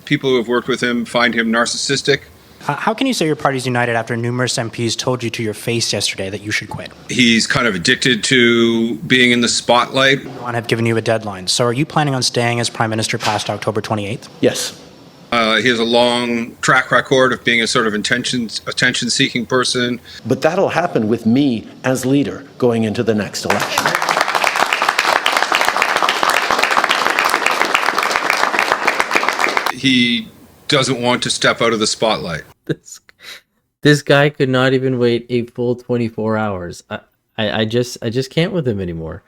people who have worked with him find him narcissistic. How can you say your party's united after numerous MPs told you to your face yesterday that you should quit? He's kind of addicted to being in the spotlight. And have given you a deadline. So are you planning on staying as Prime Minister past October 28th? Yes. He has a long track record of being a sort of attention-seeking person. But that'll happen with me as leader going into the next election. He doesn't want to step out of the spotlight. This guy could not even wait a full 24 hours. I just can't with him anymore.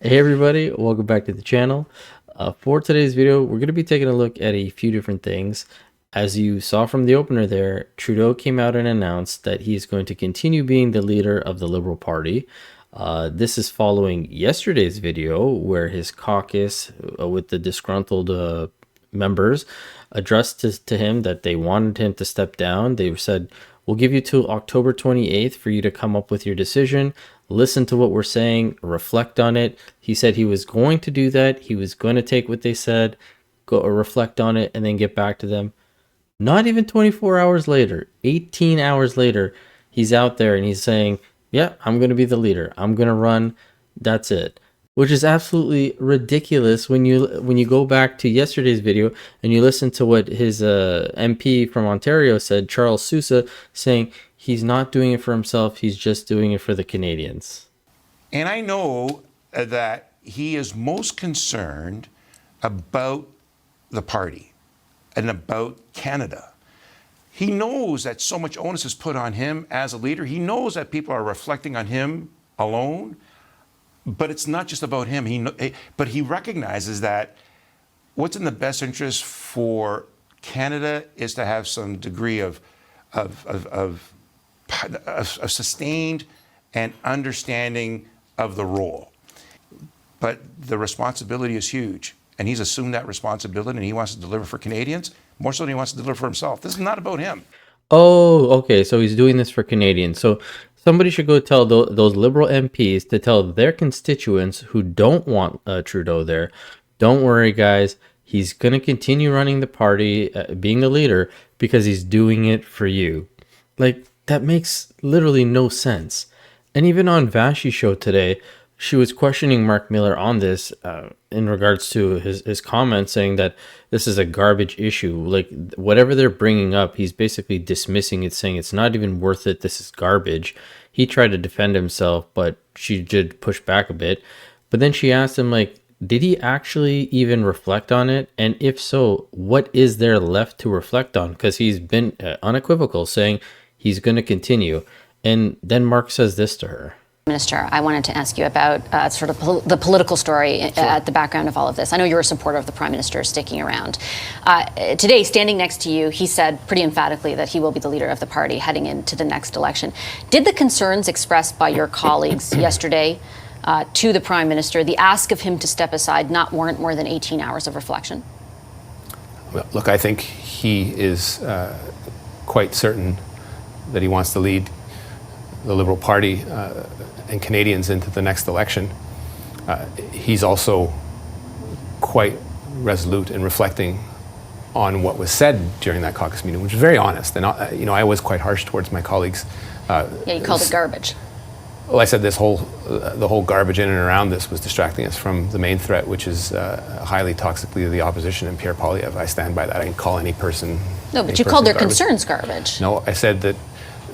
Hey everybody, welcome back to the channel. For today's video, we're going to be taking a look at a few different things. As you saw from the opener there, Trudeau came out and announced that he's going to continue being the leader of the Liberal Party. This is following yesterday's video where his caucus with the disgruntled members addressed to him that they wanted him to step down. They said, we'll give you till October 28th for you to come up with your decision. Listen to what we're saying, reflect on it. He said he was going to do that. He was going to take what they said, go reflect on it, and then get back to them. Not even 24 hours later, 18 hours later, he's out there and he's saying, yeah, I'm going to be the leader. I'm going to run. That's it. Which is absolutely ridiculous when you go back to yesterday's video and you listen to what his MP from Ontario said, Charles Sousa, saying he's not doing it for himself, he's just doing it for the Canadians. And I know that he is most concerned about the party and about Canada. He knows that so much onus is put on him as a leader. He knows that people are reflecting on him alone. But it's not just about him. But he recognizes that what's in the best interest for Canada is to have some degree of sustained and understanding of the role. But the responsibility is huge. And he's assumed that responsibility and he wants to deliver for Canadians more so than he wants to deliver for himself. This is not about him. Oh, okay. So he's doing this for Canadians. So somebody should go tell those Liberal MPs to tell their constituents who don't want Trudeau there, don't worry, guys. He's going to continue running the party, being the leader, because he's doing it for you. Like, that makes literally no sense. And even on Vashi's show today, she was questioning Mark Miller on this in regards to his comments, saying that this is a garbage issue. Like, whatever they're bringing up, he's basically dismissing it, saying it's not even worth it. This is garbage. He tried to defend himself, but she did push back a bit. But then she asked him, like, did he actually even reflect on it? And if so, what is there left to reflect on? Because he's been unequivocal, saying he's going to continue. And then Mark says this to her. Minister, I wanted to ask you about sort of the political story at the background of all of this. I know you're a supporter of the Prime Minister sticking around. Today, standing next to you, he said pretty emphatically that he will be the leader of the party heading into the next election. Did the concerns expressed by your colleagues yesterday to the Prime Minister, the ask of him to step aside, not warrant more than 18 hours of reflection? Well, look, I think he is quite certain that he wants to lead the Liberal Party and Canadians into the next election. He's also quite resolute in reflecting on what was said during that caucus meeting, which was very honest. And I was quite harsh towards my colleagues. Yeah, you called it garbage. Well, I said the whole garbage in and around this was distracting us from the main threat, which is highly toxic leader of the opposition and Pierre Poilievre. I stand by that. I didn't call any person. No, but you called their concerns garbage. No, I said that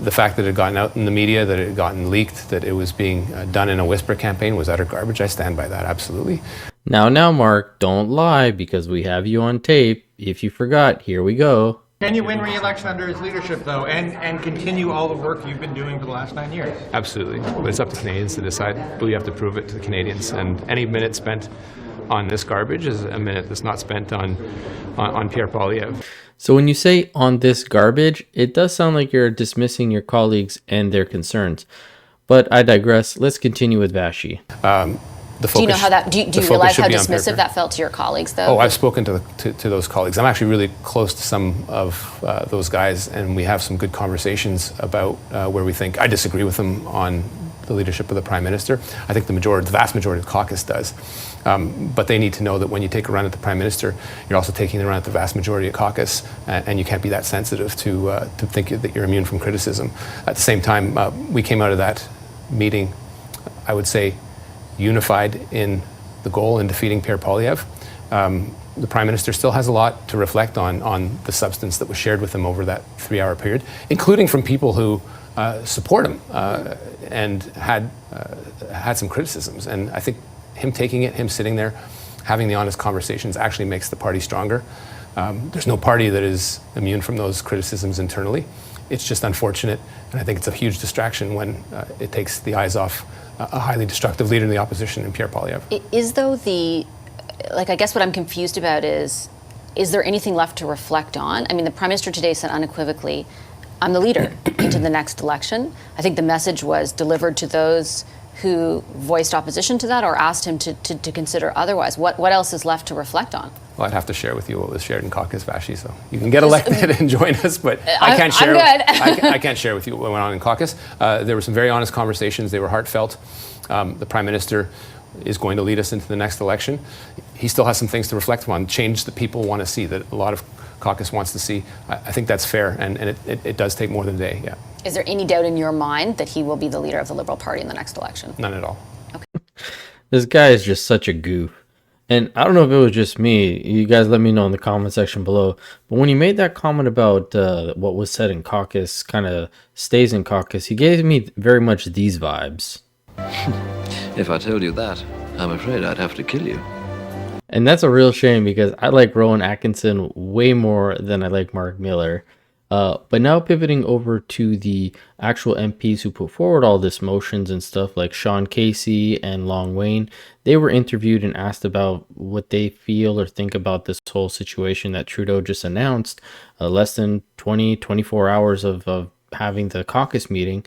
the fact that it had gotten out in the media, that it had gotten leaked, that it was being done in a whisper campaign was utter garbage. I stand by that, absolutely. Now, Mark, don't lie, because we have you on tape. If you forgot, here we go. Can you win re-election under his leadership, though, and continue all the work you've been doing for the last 9 years? Absolutely. But it's up to Canadians to decide. But you have to prove it to the Canadians. And any minute spent on this garbage is a minute that's not spent on Pierre Poilievre. So when you say on this garbage, it does sound like you're dismissing your colleagues and their concerns. But I digress. Let's continue with Vashi. Do you know how that? Do you realize how dismissive that felt to your colleagues, though? Oh, I've spoken to those colleagues. I'm actually really close to some of those guys, and we have some good conversations about where we think. I disagree with them on the leadership of the Prime Minister. I think the vast majority of the caucus does. But they need to know that when you take a run at the Prime Minister, you're also taking a run at the vast majority of caucus, and you can't be that sensitive to think that you're immune from criticism. At the same time, we came out of that meeting, I would say, unified in the goal in defeating Pierre Poilievre. The Prime Minister still has a lot to reflect on the substance that was shared with him over that 3-hour period, including from people who support him and had some criticisms. And I think him taking it, him sitting there, having the honest conversations actually makes the party stronger. There's no party that is immune from those criticisms internally. It's just unfortunate, and I think it's a huge distraction when it takes the eyes off a highly destructive leader in the opposition in Pierre Poilievre. Is though I guess what I'm confused about is there anything left to reflect on? I mean, the Prime Minister today said unequivocally, I'm the leader into the next election. I think the message was delivered to those who voiced opposition to that or asked him to consider otherwise. What else is left to reflect on? Well, I'd have to share with you what was shared in Caucus, Vashi, so you can get elected and join us, but I can't share. I can't share with you what went on in Caucus. There were some very honest conversations. They were heartfelt. The Prime Minister is going to lead us into the next election. He still has some things to reflect on, change that people want to see, that a lot of caucus wants to see. I think that's fair, and it does take more than a day, yeah. Is there any doubt in your mind that he will be the leader of the Liberal Party in the next election? None at all. Okay. This guy is just such a goof. And I don't know if it was just me. You guys let me know in the comment section below. But when he made that comment about what was said in caucus kind of stays in caucus, he gave me very much these vibes. If I told you that, I'm afraid I'd have to kill you. And that's a real shame because I like Rowan Atkinson way more than I like Mark Miller. But now pivoting over to the actual MPs who put forward all this motions and stuff like Sean Casey and Long Wayne, they were interviewed and asked about what they feel or think about this whole situation that Trudeau just announced less than 24 hours of having the caucus meeting.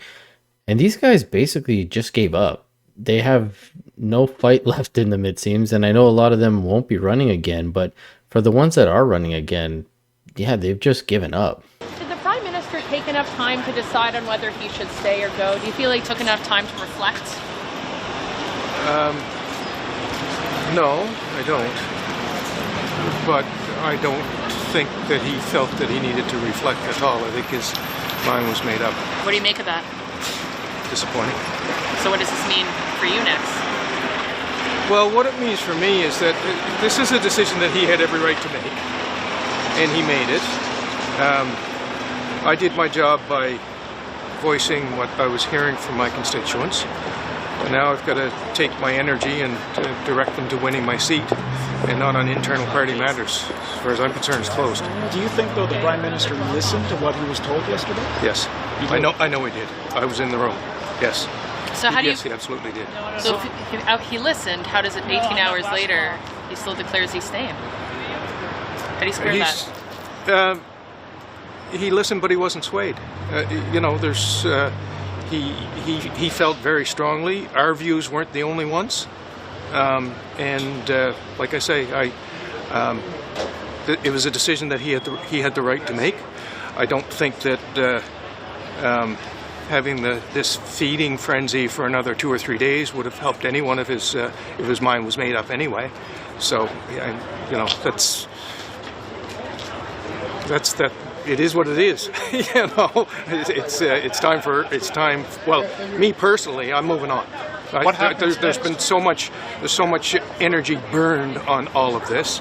And these guys basically just gave up. They have no fight left in them, it seems. And I know a lot of them won't be running again, but for the ones that are running again, yeah, they've just given up. Did the Prime Minister take enough time to decide on whether he should stay or go? Do you feel he took enough time to reflect? No, I don't. But I don't think that he felt that he needed to reflect at all. I think his mind was made up. What do you make of that? Disappointing. So what does this mean for you next? Well, what it means for me is that this is a decision that he had every right to make, and he made it. I did my job by voicing what I was hearing from my constituents. But now I've got to take my energy and direct them to winning my seat, and not on internal party matters. As far as I'm concerned, it's closed. Do you think, though, the Prime Minister listened to what he was told yesterday? Yes, I know he did. I was in the room. Yes. So how do you? Yes, he absolutely did. So if he listened, how does it 18 hours later he still declares he's staying? How do you square that? He listened, but he wasn't swayed. There's he felt very strongly. Our views weren't the only ones, and like I say, it was a decision that he had the right to make. I don't think that having this feeding frenzy for another 2 or 3 days would have helped anyone if his mind was made up anyway. So that's that. It is what it is. It's time. Well, me personally, I'm moving on. There's been so much energy burned on all of this,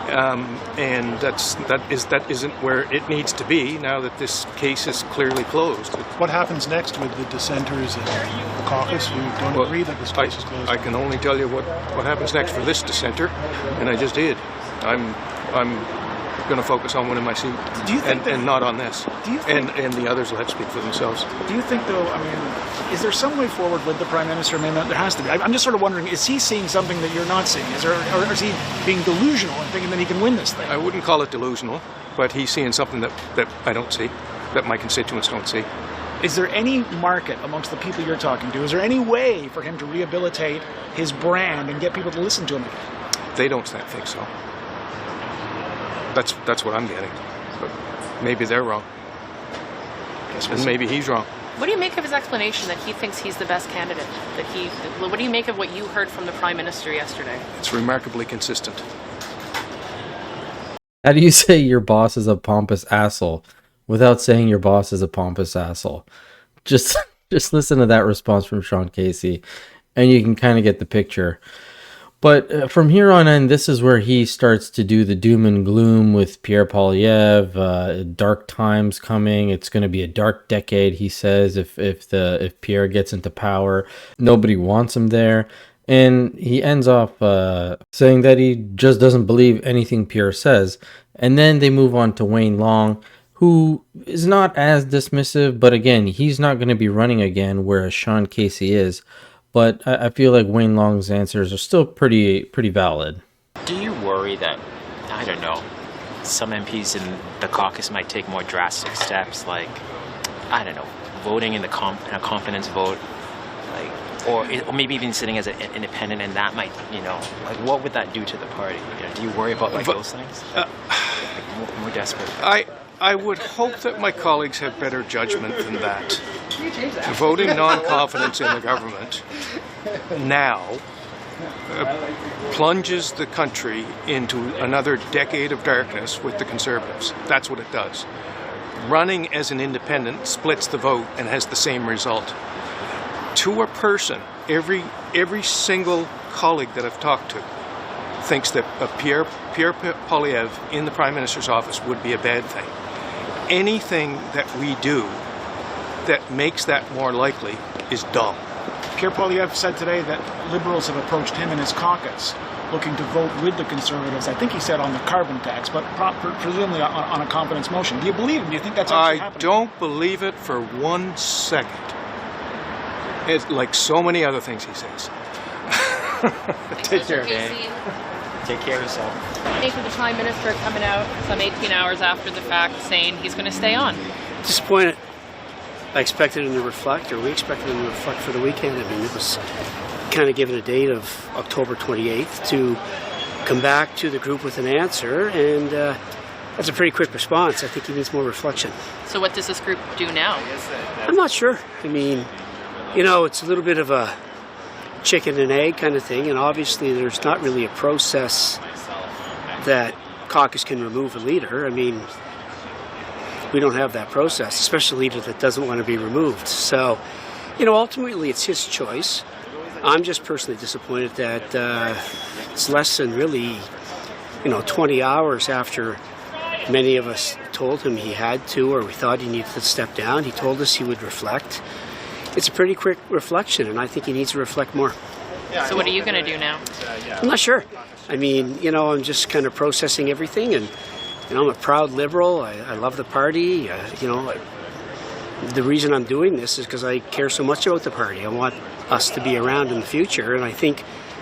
and that isn't where it needs to be now that this case is clearly closed. What happens next with the dissenters and the caucus who don't agree that this case is closed? I can only tell you what happens next for this dissenter, and I just did. I'm going to focus on winning my seat, and not on this. Do you think, and the others will have to speak for themselves. Do you think, though, is there some way forward with the Prime Minister? There has to be. I'm just sort of wondering, is he seeing something that you're not seeing? Or is he being delusional and thinking that he can win this thing? I wouldn't call it delusional, but he's seeing something that I don't see, that my constituents don't see. Is there any market amongst the people you're talking to? Is there any way for him to rehabilitate his brand and get people to listen to him again? They don't think so. That's what I'm getting. But maybe they're wrong. And maybe he's wrong. What do you make of his explanation that he thinks he's the best candidate? What do you make of what you heard from the Prime Minister yesterday? It's remarkably consistent. How do you say your boss is a pompous asshole without saying your boss is a pompous asshole? Just listen to that response from Sean Casey, and you can kind of get the picture. But from here on in, this is where he starts to do the doom and gloom with Pierre Poilievre. Dark times coming. It's going to be a dark decade, he says, if Pierre gets into power. Nobody wants him there. And he ends off saying that he just doesn't believe anything Pierre says. And then they move on to Wayne Long, who is not as dismissive, but again, he's not going to be running again, whereas Sean Casey is. But I feel like Wayne Long's answers are still pretty valid. Do you worry that, I don't know, some MPs in the caucus might take more drastic steps, like, I don't know, voting in a confidence vote, like, or maybe even sitting as an independent, and that might, like, what would that do to the party? Do you worry about like those things? Like more desperate? I would hope that my colleagues have better judgment than that. Voting non-confidence in the government now plunges the country into another decade of darkness with the Conservatives. That's what it does. Running as an independent splits the vote and has the same result. To a person, every single colleague that I've talked to thinks that Pierre Poilievre in the Prime Minister's office would be a bad thing. Anything that we do that makes that more likely is dumb. Pierre Poilievre said today that Liberals have approached him and his caucus looking to vote with the Conservatives. I think he said on the carbon tax, but presumably on a confidence motion. Do you believe him? Do you think that's actually happening? I don't believe it for 1 second. It's like so many other things he says. Take care, Danny. Take care of yourself. Thank you, the Prime Minister coming out some 18 hours after the fact saying he's going to stay on. Disappointed. I expected him to reflect, or we expected him to reflect for the weekend. I mean, it was kind of given a date of October 28th to come back to the group with an answer, and that's a pretty quick response. I think he needs more reflection. So what does this group do now? I'm not sure. I mean, it's a little bit of a chicken and egg kind of thing, and obviously there's not really a process that caucus can remove a leader. I mean, we don't have that process, especially a leader that doesn't want to be removed. So, ultimately it's his choice. I'm just personally disappointed that it's less than really, 20 hours after many of us told him he had to, or we thought he needed to step down. He told us he would reflect. It's a pretty quick reflection, and I think he needs to reflect more. So what are you going to do now? I'm not sure. I mean, I'm just kind of processing everything, and I'm a proud Liberal. I love the party. The reason I'm doing this is because I care so much about the party. I want us to be around in the future, and I think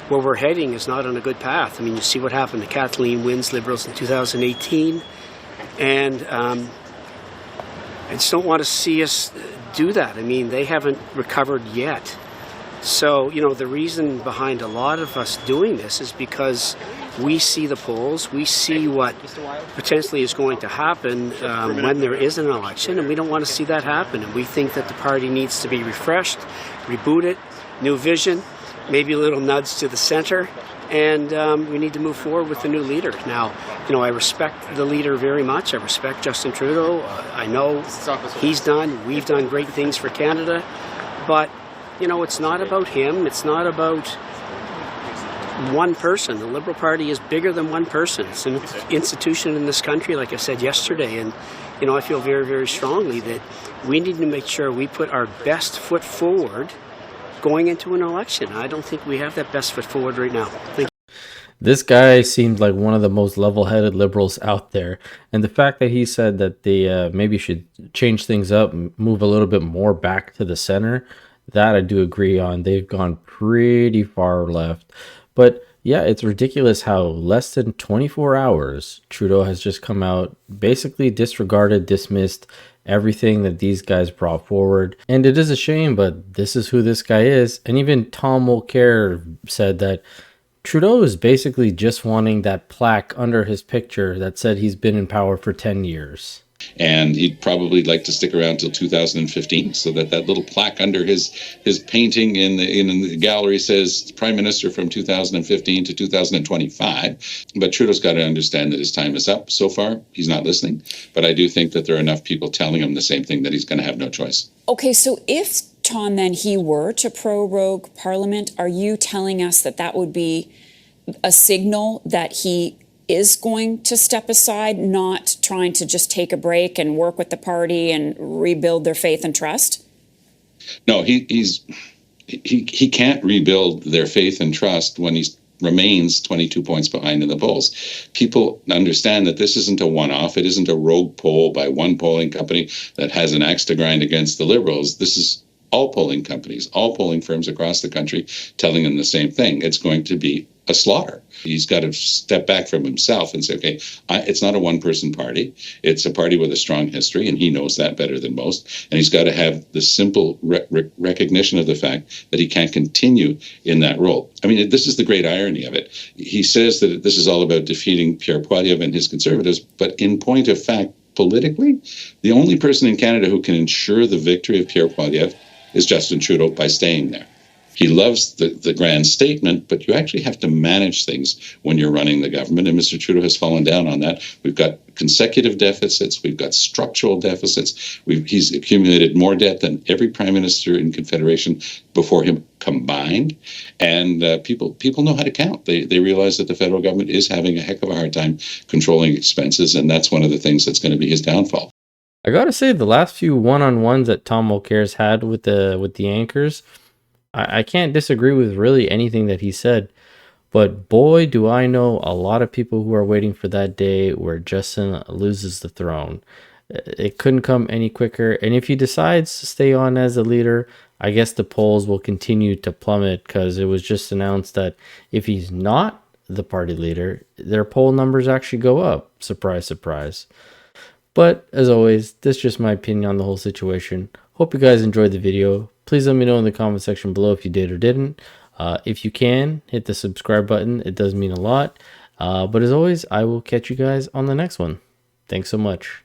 where we're heading is not on a good path. I mean, you see what happened to Kathleen Wynne's Liberals in 2018, and I just don't want to see us do that. I mean, they haven't recovered yet. So, the reason behind a lot of us doing this is because we see the polls, we see what potentially is going to happen when there is an election, and we don't want to see that happen. And we think that the party needs to be refreshed, rebooted, new vision, maybe a little nudge to the center, and we need to move forward with a new leader. Now, I respect the leader very much. I respect Justin Trudeau. I know we've done great things for Canada, but it's not about him. It's not about one person. The Liberal Party is bigger than one person. It's an institution in this country, like I said yesterday, and I feel very, very strongly that we need to make sure we put our best foot forward going into an election. I don't think we have that best foot forward right now. Thank you. This guy seemed like one of the most level-headed Liberals out there, and the fact that he said that they maybe should change things up, move a little bit more back to the center, that I do agree on. They've gone pretty far left. But yeah, it's ridiculous how less than 24 hours Trudeau has just come out, basically disregarded, dismissed everything that these guys brought forward. And it is a shame, but this is who this guy is. And even Tom Mulcair said that Trudeau is basically just wanting that plaque under his picture that said he's been in power for 10 years. And he'd probably like to stick around till 2015, so that that little plaque under his painting in the gallery says Prime Minister from 2015 to 2025. But Trudeau's got to understand that his time is up. So far, he's not listening. But I do think that there are enough people telling him the same thing that he's going to have no choice. Okay, so if, Tom, then he were to prorogue Parliament, are you telling us that that would be a signal that he is going to step aside, not trying to just take a break and work with the party and rebuild their faith and trust? No, he can't rebuild their faith and trust when he remains 22 points behind in the polls. People understand that this isn't a one-off. It isn't a rogue poll by one polling company that has an axe to grind against the Liberals. This is all polling companies, all polling firms across the country telling him the same thing. It's going to be a slaughter. He's got to step back from himself and say, okay, it's not a one-person party. It's a party with a strong history, and he knows that better than most. And he's got to have the simple recognition of the fact that he can't continue in that role. I mean, this is the great irony of it. He says that this is all about defeating Pierre Poilievre and his Conservatives, but in point of fact, politically, the only person in Canada who can ensure the victory of Pierre Poilievre is Justin Trudeau by staying there. He loves the grand statement, but you actually have to manage things when you're running the government, and Mr. Trudeau has fallen down on that. We've got consecutive deficits. We've got structural deficits. He's accumulated more debt than every prime minister in Confederation before him combined, and people know how to count. They realize that the federal government is having a heck of a hard time controlling expenses, and that's one of the things that's going to be his downfall. I gotta say, the last few one-on-ones that Tom Mulcair's had with the anchors, I can't disagree with really anything that he said, but boy, do I know a lot of people who are waiting for that day where Justin loses the throne. It couldn't come any quicker, and if he decides to stay on as the leader, I guess the polls will continue to plummet, because it was just announced that if he's not the party leader, their poll numbers actually go up. Surprise, surprise. But as always, this is just my opinion on the whole situation. Hope you guys enjoyed the video. Please let me know in the comment section below if you did or didn't. If you can, hit the subscribe button. It does mean a lot. But as always, I will catch you guys on the next one. Thanks so much.